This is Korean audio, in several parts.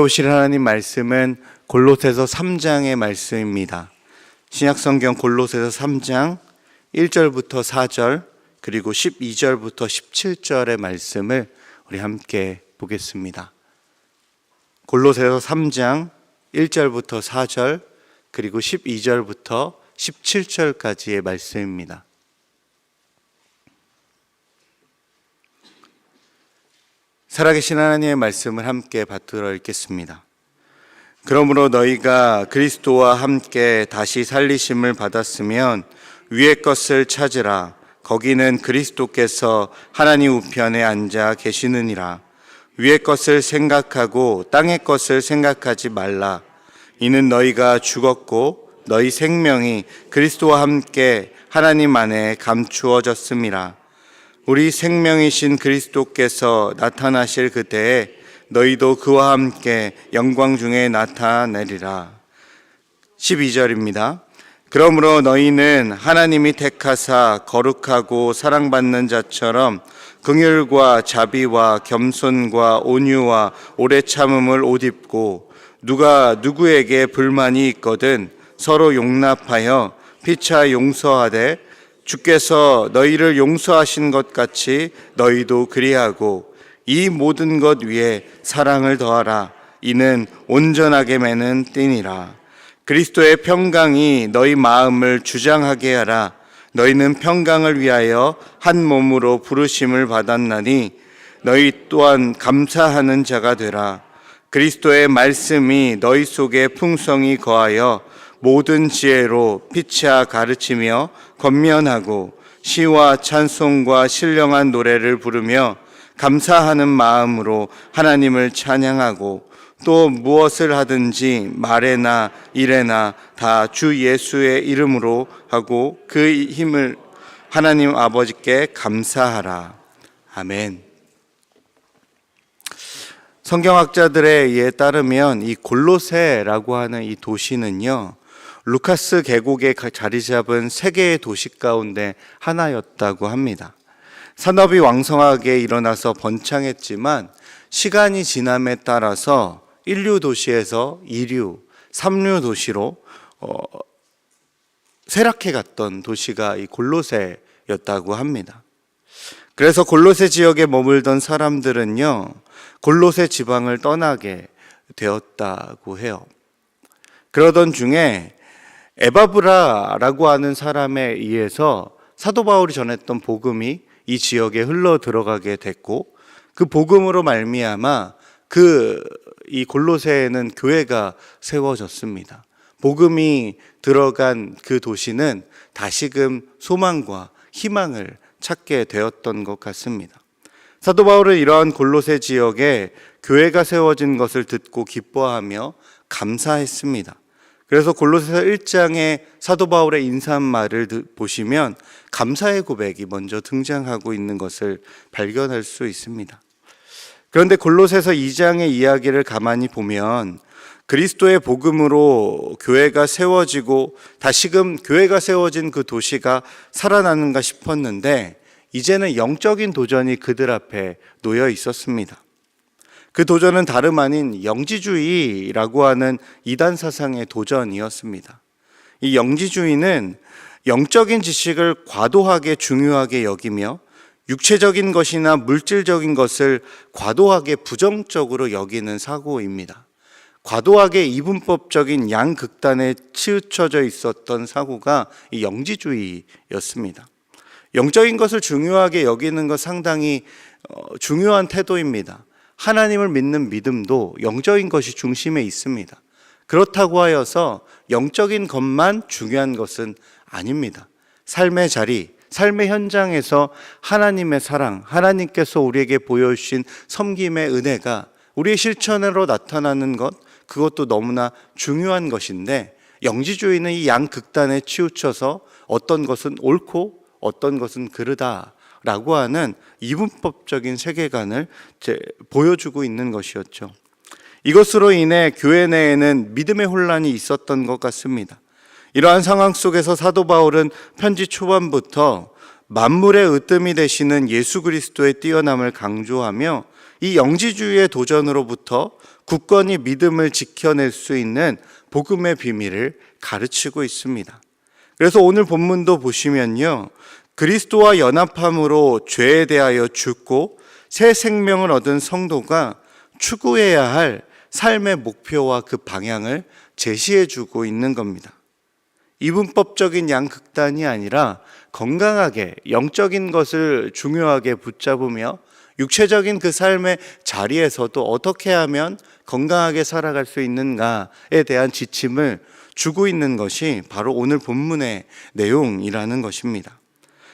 오실 하나님 말씀은 골로새서 3장의 말씀입니다. 신약성경 골로새서 3장 1절부터 4절 그리고 12절부터 17절의 말씀을 우리 함께 보겠습니다. 골로새서 3장 1절부터 4절 그리고 12절부터 17절까지의 말씀입니다. 살아계신 하나님의 말씀을 함께 받들어 읽겠습니다. 그러므로 너희가 그리스도와 함께 다시 살리심을 받았으면 위의 것을 찾으라. 거기는 그리스도께서 하나님 우편에 앉아 계시느니라. 위의 것을 생각하고 땅의 것을 생각하지 말라. 이는 너희가 죽었고 너희 생명이 그리스도와 함께 하나님 안에 감추어졌음이라. 우리 생명이신 그리스도께서 나타나실 그때에 너희도 그와 함께 영광 중에 나타내리라. 12절입니다. 그러므로 너희는 하나님이 택하사 거룩하고 사랑받는 자처럼 긍휼과 자비와 겸손과 온유와 오래 참음을 옷 입고 누가 누구에게 불만이 있거든 서로 용납하여 피차 용서하되 주께서 너희를 용서하신 것 같이 너희도 그리하고 이 모든 것 위에 사랑을 더하라. 이는 온전하게 매는 띠니라. 그리스도의 평강이 너희 마음을 주장하게 하라. 너희는 평강을 위하여 한 몸으로 부르심을 받았나니 너희 또한 감사하는 자가 되라. 그리스도의 말씀이 너희 속에 풍성히 거하여 모든 지혜로 피차 가르치며 권면하고 시와 찬송과 신령한 노래를 부르며 감사하는 마음으로 하나님을 찬양하고 또 무엇을 하든지 말에나 일에나 다 주 예수의 이름으로 하고 그 힘을 하나님 아버지께 감사하라. 아멘. 성경학자들에 의해 따르면 이 골로새라고 하는 이 도시는요, 루카스 계곡에 자리 잡은 세 개의 도시 가운데 하나였다고 합니다. 산업이 왕성하게 일어나서 번창했지만 시간이 지남에 따라서 1류 도시에서 2류, 3류 도시로 쇠락해 갔던 도시가 이 골로새였다고 합니다. 그래서 골로새 지역에 머물던 사람들은요, 골로새 지방을 떠나게 되었다고 해요. 그러던 중에 에바브라라고 하는 사람에 의해서 사도 바울이 전했던 복음이 이 지역에 흘러 들어가게 됐고 그 복음으로 말미암아 이 골로새에는 교회가 세워졌습니다. 복음이 들어간 그 도시는 다시금 소망과 희망을 찾게 되었던 것 같습니다. 사도 바울은 이러한 골로새 지역에 교회가 세워진 것을 듣고 기뻐하며 감사했습니다. 그래서 골로새서 1장에 사도 바울의 인사말을 보시면 감사의 고백이 먼저 등장하고 있는 것을 발견할 수 있습니다. 그런데 골로새서 2장의 이야기를 가만히 보면 그리스도의 복음으로 교회가 세워지고 다시금 교회가 세워진 그 도시가 살아나는가 싶었는데 이제는 영적인 도전이 그들 앞에 놓여 있었습니다. 그 도전은 다름 아닌 영지주의라고 하는 이단 사상의 도전이었습니다. 이 영지주의는 영적인 지식을 과도하게 중요하게 여기며 육체적인 것이나 물질적인 것을 과도하게 부정적으로 여기는 사고입니다. 과도하게 이분법적인 양극단에 치우쳐져 있었던 사고가 이 영지주의였습니다. 영적인 것을 중요하게 여기는 것 상당히 중요한 태도입니다. 하나님을 믿는 믿음도 영적인 것이 중심에 있습니다. 그렇다고 하여서 영적인 것만 중요한 것은 아닙니다. 삶의 자리, 삶의 현장에서 하나님의 사랑, 하나님께서 우리에게 보여주신 섬김의 은혜가 우리의 실천으로 나타나는 것, 그것도 너무나 중요한 것인데 영지주의는 이 양극단에 치우쳐서 어떤 것은 옳고 어떤 것은 그르다라고 하는 이분법적인 세계관을 보여주고 있는 것이었죠. 이것으로 인해 교회 내에는 믿음의 혼란이 있었던 것 같습니다. 이러한 상황 속에서 사도 바울은 편지 초반부터 만물의 으뜸이 되시는 예수 그리스도의 뛰어남을 강조하며 이 영지주의의 도전으로부터 굳건히 믿음을 지켜낼 수 있는 복음의 비밀을 가르치고 있습니다. 그래서 오늘 본문도 보시면요, 그리스도와 연합함으로 죄에 대하여 죽고 새 생명을 얻은 성도가 추구해야 할 삶의 목표와 그 방향을 제시해 주고 있는 겁니다. 이분법적인 양극단이 아니라 건강하게 영적인 것을 중요하게 붙잡으며 육체적인 그 삶의 자리에서도 어떻게 하면 건강하게 살아갈 수 있는가에 대한 지침을 주고 있는 것이 바로 오늘 본문의 내용이라는 것입니다.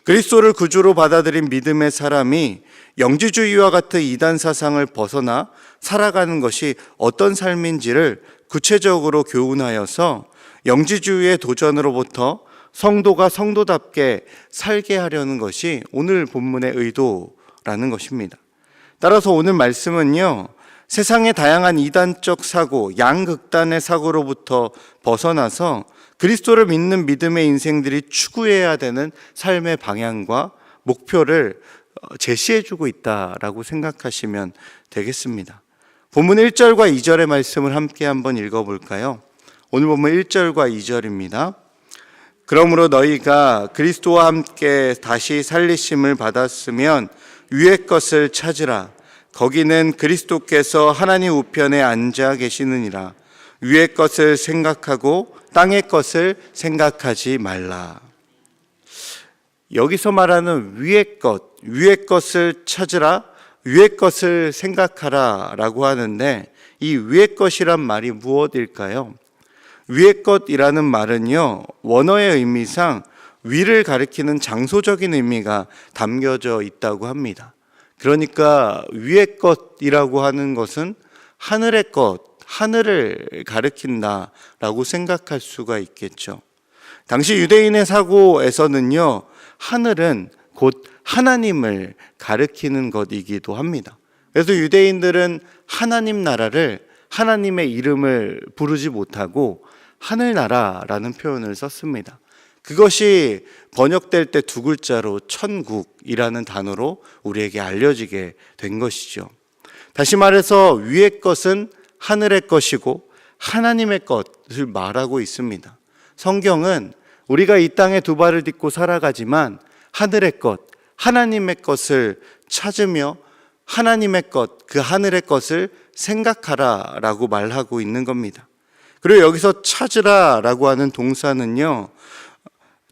그리스도를 구주로 받아들인 믿음의 사람이 영지주의와 같은 이단 사상을 벗어나 살아가는 것이 어떤 삶인지를 구체적으로 교훈하여서 영지주의의 도전으로부터 성도가 성도답게 살게 하려는 것이 오늘 본문의 의도라는 것입니다. 따라서 오늘 말씀은요, 세상의 다양한 이단적 사고, 양극단의 사고로부터 벗어나서 그리스도를 믿는 믿음의 인생들이 추구해야 되는 삶의 방향과 목표를 제시해주고 있다라고 생각하시면 되겠습니다. 본문 1절과 2절의 말씀을 함께 한번 읽어볼까요? 오늘 본문 1절과 2절입니다. 그러므로 너희가 그리스도와 함께 다시 살리심을 받았으면 위의 것을 찾으라. 거기는 그리스도께서 하나님 우편에 앉아 계시느니라. 위의 것을 생각하고 땅의 것을 생각하지 말라. 여기서 말하는 위의 것을 찾으라, 위의 것을 생각하라 라고 하는데, 이 위의 것이란 말이 무엇일까요? 위의 것이라는 말은요, 원어의 의미상 위를 가리키는 장소적인 의미가 담겨져 있다고 합니다. 그러니까 위의 것이라고 하는 것은 하늘의 것, 하늘을 가리킨다라고 생각할 수가 있겠죠. 당시 유대인의 사고에서는요, 하늘은 곧 하나님을 가리키는 것이기도 합니다. 그래서 유대인들은 하나님 나라를, 하나님의 이름을 부르지 못하고 하늘나라라는 표현을 썼습니다. 그것이 번역될 때 두 글자로 천국이라는 단어로 우리에게 알려지게 된 것이죠. 다시 말해서 위의 것은 하늘의 것이고 하나님의 것을 말하고 있습니다. 성경은 우리가 이 땅에 두 발을 딛고 살아가지만 하늘의 것, 하나님의 것을 찾으며 하나님의 것, 그 하늘의 것을 생각하라라고 말하고 있는 겁니다. 그리고 여기서 찾으라라고 하는 동사는요,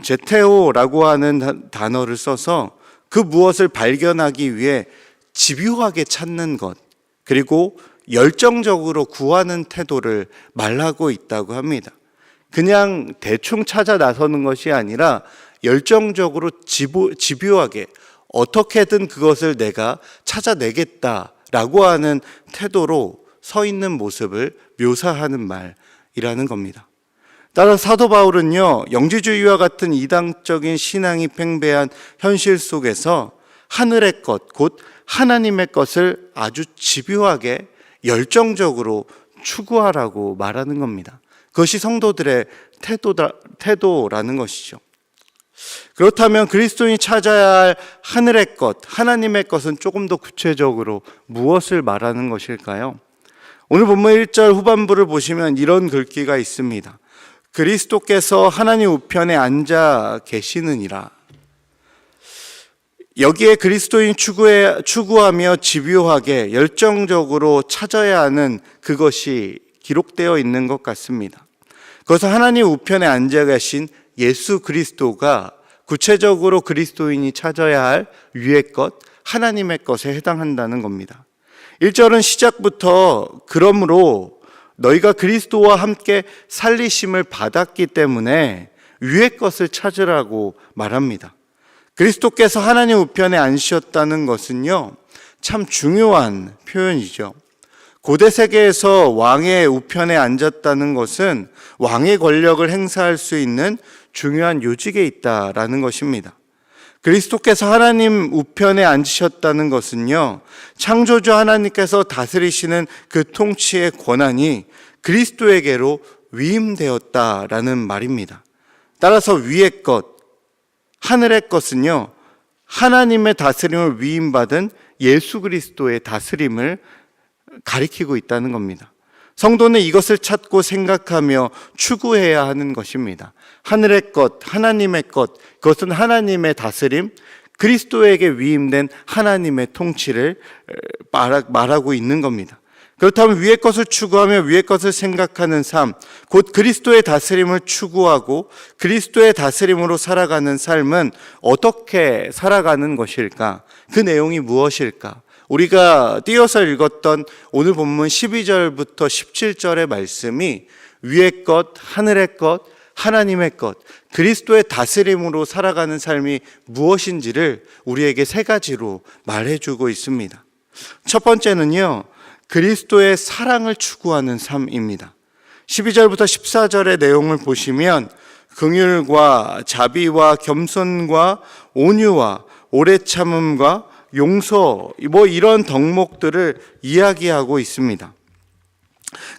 제테오라고 하는 단어를 써서 그 무엇을 발견하기 위해 집요하게 찾는 것, 그리고 열정적으로 구하는 태도를 말하고 있다고 합니다. 그냥 대충 찾아 나서는 것이 아니라 열정적으로 집요하게 어떻게든 그것을 내가 찾아내겠다라고 하는 태도로 서 있는 모습을 묘사하는 말이라는 겁니다. 따라서 사도 바울은요, 영지주의와 같은 이단적인 신앙이 팽배한 현실 속에서 하늘의 것, 곧 하나님의 것을 아주 집요하게 열정적으로 추구하라고 말하는 겁니다. 그것이 성도들의 태도라는 것이죠. 그렇다면 그리스도인이 찾아야 할 하늘의 것, 하나님의 것은 조금 더 구체적으로 무엇을 말하는 것일까요? 오늘 본문 1절 후반부를 보시면 이런 글귀가 있습니다. 그리스도께서 하나님 우편에 앉아 계시느니라. 여기에 그리스도인 추구하며 집요하게 열정적으로 찾아야 하는 그것이 기록되어 있는 것 같습니다. 그것은 하나님 우편에 앉아 계신 예수 그리스도가 구체적으로 그리스도인이 찾아야 할 위의 것, 하나님의 것에 해당한다는 겁니다. 1절은 시작부터 그러므로 너희가 그리스도와 함께 살리심을 받았기 때문에 위의 것을 찾으라고 말합니다. 그리스도께서 하나님 우편에 앉으셨다는 것은요, 참 중요한 표현이죠. 고대 세계에서 왕의 우편에 앉았다는 것은 왕의 권력을 행사할 수 있는 중요한 요직에 있다라는 것입니다. 그리스도께서 하나님 우편에 앉으셨다는 것은요, 창조주 하나님께서 다스리시는 그 통치의 권한이 그리스도에게로 위임되었다라는 말입니다. 따라서 위의 것, 하늘의 것은요, 하나님의 다스림을 위임받은 예수 그리스도의 다스림을 가리키고 있다는 겁니다. 성도는 이것을 찾고 생각하며 추구해야 하는 것입니다. 하늘의 것, 하나님의 것, 그것은 하나님의 다스림, 그리스도에게 위임된 하나님의 통치를 말하고 있는 겁니다. 그렇다면 위의 것을 추구하며 위의 것을 생각하는 삶, 곧 그리스도의 다스림을 추구하고 그리스도의 다스림으로 살아가는 삶은 어떻게 살아가는 것일까? 그 내용이 무엇일까? 우리가 띄어서 읽었던 오늘 본문 12절부터 17절의 말씀이 위의 것, 하늘의 것, 하나님의 것, 그리스도의 다스림으로 살아가는 삶이 무엇인지를 우리에게 세 가지로 말해주고 있습니다. 첫 번째는요, 그리스도의 사랑을 추구하는 삶입니다. 12절부터 14절의 내용을 보시면 긍휼과 자비와 겸손과 온유와 오래 참음과 용서, 이런 덕목들을 이야기하고 있습니다.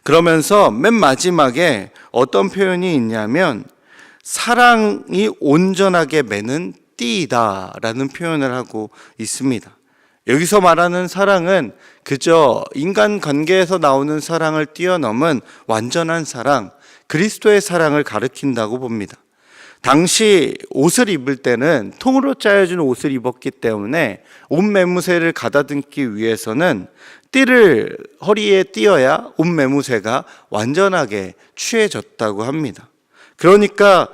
그러면서 맨 마지막에 어떤 표현이 있냐면 사랑이 온전하게 매는 띠이다라는 표현을 하고 있습니다. 여기서 말하는 사랑은 그저 인간관계에서 나오는 사랑을 뛰어넘은 완전한 사랑, 그리스도의 사랑을 가리킨다고 봅니다. 당시 옷을 입을 때는 통으로 짜여진 옷을 입었기 때문에 옷 매무새를 가다듬기 위해서는 띠를 허리에 띄어야 옷 매무새가 완전하게 취해졌다고 합니다. 그러니까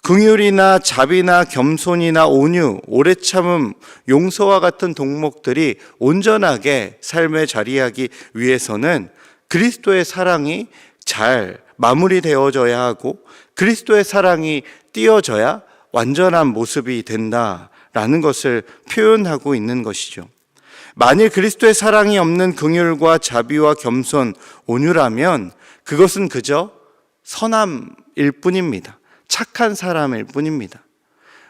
긍휼이나 자비나 겸손이나 온유, 오래 참음, 용서와 같은 덕목들이 온전하게 삶에 자리하기 위해서는 그리스도의 사랑이 잘 마무리되어져야 하고 그리스도의 사랑이 띄어져야 완전한 모습이 된다라는 것을 표현하고 있는 것이죠. 만일 그리스도의 사랑이 없는 긍휼과 자비와 겸손, 온유라면 그것은 그저 선함일 뿐입니다. 착한 사람일 뿐입니다.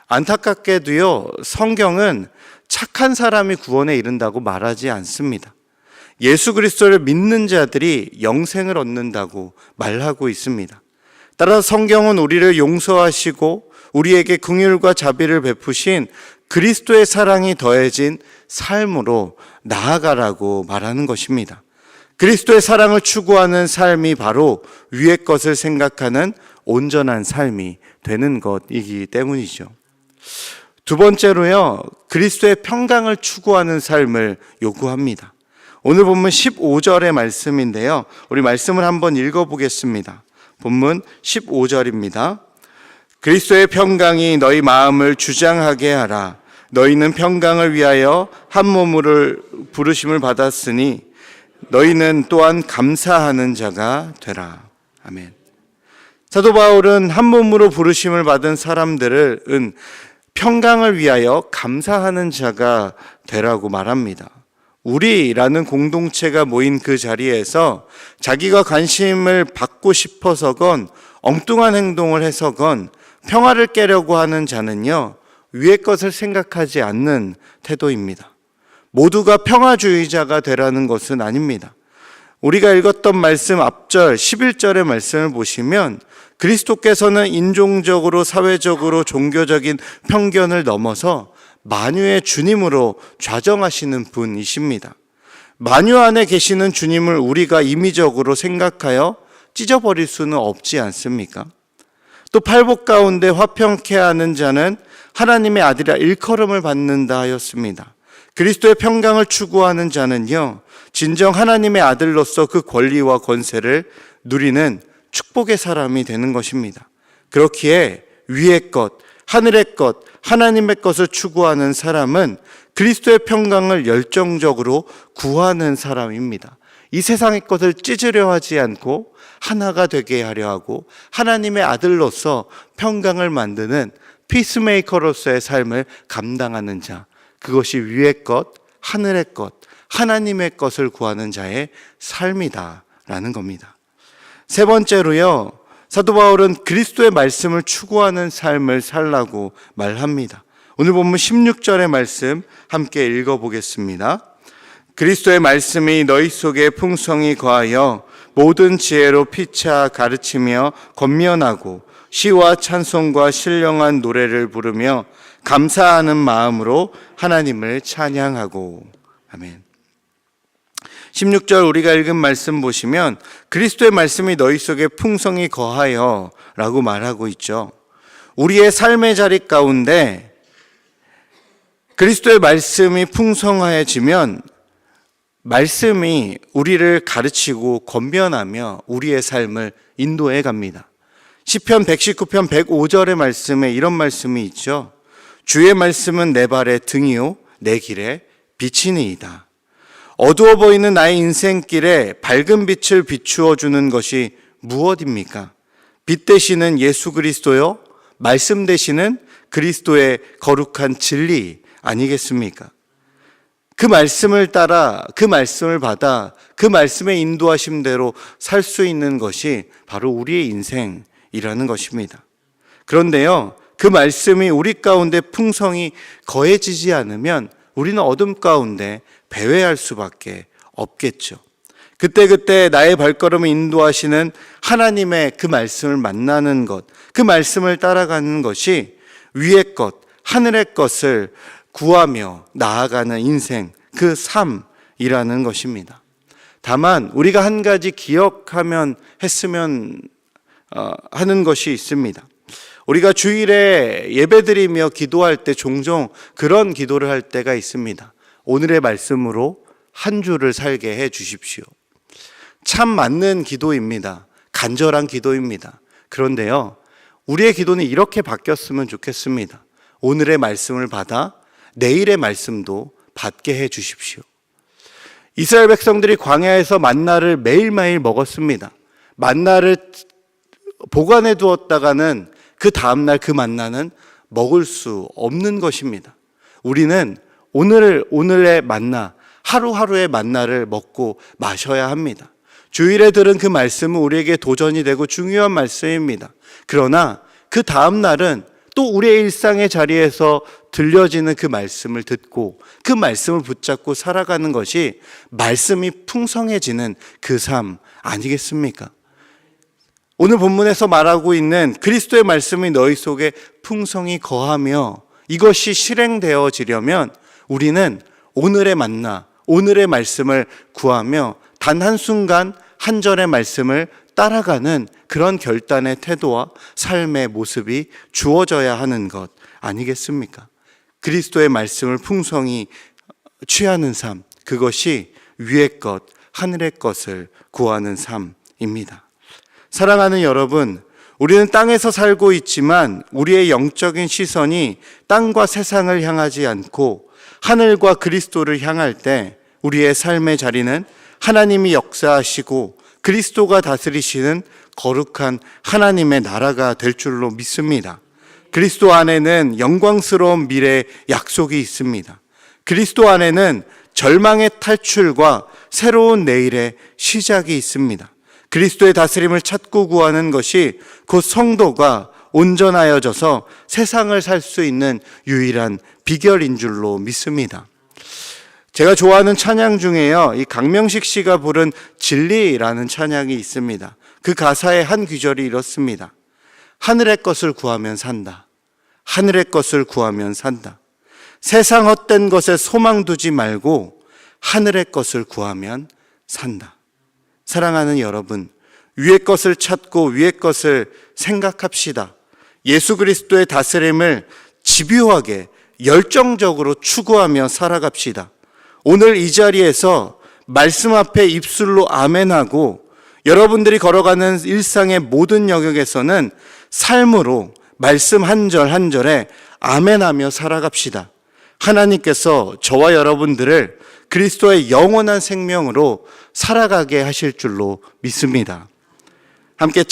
안타깝게도요, 성경은 착한 사람이 구원에 이른다고 말하지 않습니다. 예수 그리스도를 믿는 자들이 영생을 얻는다고 말하고 있습니다. 따라서 성경은 우리를 용서하시고 우리에게 긍휼과 자비를 베푸신 그리스도의 사랑이 더해진 삶으로 나아가라고 말하는 것입니다. 그리스도의 사랑을 추구하는 삶이 바로 위의 것을 생각하는 온전한 삶이 되는 것이기 때문이죠. 두 번째로요, 그리스도의 평강을 추구하는 삶을 요구합니다. 오늘 본문 15절의 말씀인데요, 우리 말씀을 한번 읽어보겠습니다. 본문 15절입니다. 그리스도의 평강이 너희 마음을 주장하게 하라. 너희는 평강을 위하여 한 몸으로 부르심을 받았으니 너희는 또한 감사하는 자가 되라. 아멘. 사도 바울은 한 몸으로 부르심을 받은 사람들은 평강을 위하여 감사하는 자가 되라고 말합니다. 우리라는 공동체가 모인 그 자리에서 자기가 관심을 받고 싶어서건 엉뚱한 행동을 해서건 평화를 깨려고 하는 자는요, 위의 것을 생각하지 않는 태도입니다. 모두가 평화주의자가 되라는 것은 아닙니다. 우리가 읽었던 말씀 앞절 11절의 말씀을 보시면 그리스도께서는 인종적으로, 사회적으로, 종교적인 편견을 넘어서 만유의 주님으로 좌정하시는 분이십니다. 만유 안에 계시는 주님을 우리가 임의적으로 생각하여 찢어버릴 수는 없지 않습니까? 또 팔복 가운데 화평케 하는 자는 하나님의 아들이라 일컬음을 받는다 하였습니다. 그리스도의 평강을 추구하는 자는요, 진정 하나님의 아들로서 그 권리와 권세를 누리는 축복의 사람이 되는 것입니다. 그렇기에 위의 것, 하늘의 것, 하나님의 것을 추구하는 사람은 그리스도의 평강을 열정적으로 구하는 사람입니다. 이 세상의 것을 찢으려 하지 않고 하나가 되게 하려 하고 하나님의 아들로서 평강을 만드는 피스메이커로서의 삶을 감당하는 자, 그것이 위의 것, 하늘의 것, 하나님의 것을 구하는 자의 삶이다라는 겁니다. 세 번째로요, 사도 바울은 그리스도의 말씀을 추구하는 삶을 살라고 말합니다. 오늘 본문 16절의 말씀 함께 읽어보겠습니다. 그리스도의 말씀이 너희 속에 풍성히 거하여 모든 지혜로 피차 가르치며 권면하고 시와 찬송과 신령한 노래를 부르며 감사하는 마음으로 하나님을 찬양하고. 아멘. 16절 우리가 읽은 말씀 보시면 그리스도의 말씀이 너희 속에 풍성히 거하여 라고 말하고 있죠. 우리의 삶의 자리 가운데 그리스도의 말씀이 풍성해지면 말씀이 우리를 가르치고 권면하며 우리의 삶을 인도해 갑니다. 시편 119편 105절의 말씀에 이런 말씀이 있죠. 주의 말씀은 내 발의 등이요 내 길에 빛이니이다. 어두워 보이는 나의 인생길에 밝은 빛을 비추어 주는 것이 무엇입니까? 빛 되시는 예수 그리스도요, 말씀 되시는 그리스도의 거룩한 진리 아니겠습니까? 그 말씀을 따라, 그 말씀을 받아, 그 말씀의 인도하심대로 살 수 있는 것이 바로 우리의 인생이라는 것입니다. 그런데요, 그 말씀이 우리 가운데 풍성히 거해지지 않으면 우리는 어둠 가운데 배회할 수밖에 없겠죠. 그때그때 나의 발걸음을 인도하시는 하나님의 그 말씀을 만나는 것, 그 말씀을 따라가는 것이 위의 것, 하늘의 것을 구하며 나아가는 인생, 그 삶이라는 것입니다. 다만 우리가 한 가지 기억하면 했으면 하는 것이 있습니다. 우리가 주일에 예배드리며 기도할 때 종종 그런 기도를 할 때가 있습니다. 오늘의 말씀으로 한 주를 살게 해 주십시오. 참 맞는 기도입니다. 간절한 기도입니다. 그런데요, 우리의 기도는 이렇게 바뀌었으면 좋겠습니다. 오늘의 말씀을 받아 내일의 말씀도 받게 해 주십시오. 이스라엘 백성들이 광야에서 만나를 매일매일 먹었습니다. 만나를 보관해 두었다가는 그 다음날 그 만나는 먹을 수 없는 것입니다. 우리는 오늘의 만나, 하루하루의 만나를 먹고 마셔야 합니다. 주일에 들은 그 말씀은 우리에게 도전이 되고 중요한 말씀입니다. 그러나 그 다음날은 또 우리의 일상의 자리에서 들려지는 그 말씀을 듣고 그 말씀을 붙잡고 살아가는 것이 말씀이 풍성해지는 그 삶 아니겠습니까? 오늘 본문에서 말하고 있는 그리스도의 말씀이 너희 속에 풍성히 거하며 이것이 실행되어지려면 우리는 오늘의 만나, 오늘의 말씀을 구하며 단 한순간 한 절의 말씀을 따라가는 그런 결단의 태도와 삶의 모습이 주어져야 하는 것 아니겠습니까? 그리스도의 말씀을 풍성히 취하는 삶, 그것이 위의 것, 하늘의 것을 구하는 삶입니다. 사랑하는 여러분, 우리는 땅에서 살고 있지만 우리의 영적인 시선이 땅과 세상을 향하지 않고 하늘과 그리스도를 향할 때 우리의 삶의 자리는 하나님이 역사하시고 그리스도가 다스리시는 거룩한 하나님의 나라가 될 줄로 믿습니다. 그리스도 안에는 영광스러운 미래의 약속이 있습니다. 그리스도 안에는 절망의 탈출과 새로운 내일의 시작이 있습니다. 그리스도의 다스림을 찾고 구하는 것이 곧 성도가 온전하여져서 세상을 살 수 있는 유일한 비결인 줄로 믿습니다. 제가 좋아하는 찬양 중에요, 이 강명식 씨가 부른 진리라는 찬양이 있습니다. 그 가사의 한 구절이 이렇습니다. 하늘의 것을 구하면 산다. 하늘의 것을 구하면 산다. 세상 헛된 것에 소망 두지 말고 하늘의 것을 구하면 산다. 사랑하는 여러분, 위의 것을 찾고 위의 것을 생각합시다. 예수 그리스도의 다스림을 집요하게 열정적으로 추구하며 살아갑시다. 오늘 이 자리에서 말씀 앞에 입술로 아멘하고 여러분들이 걸어가는 일상의 모든 영역에서는 삶으로 말씀 한 절 한 절에 아멘하며 살아갑시다. 하나님께서 저와 여러분들을 그리스도의 영원한 생명으로 살아가게 하실 줄로 믿습니다. 함께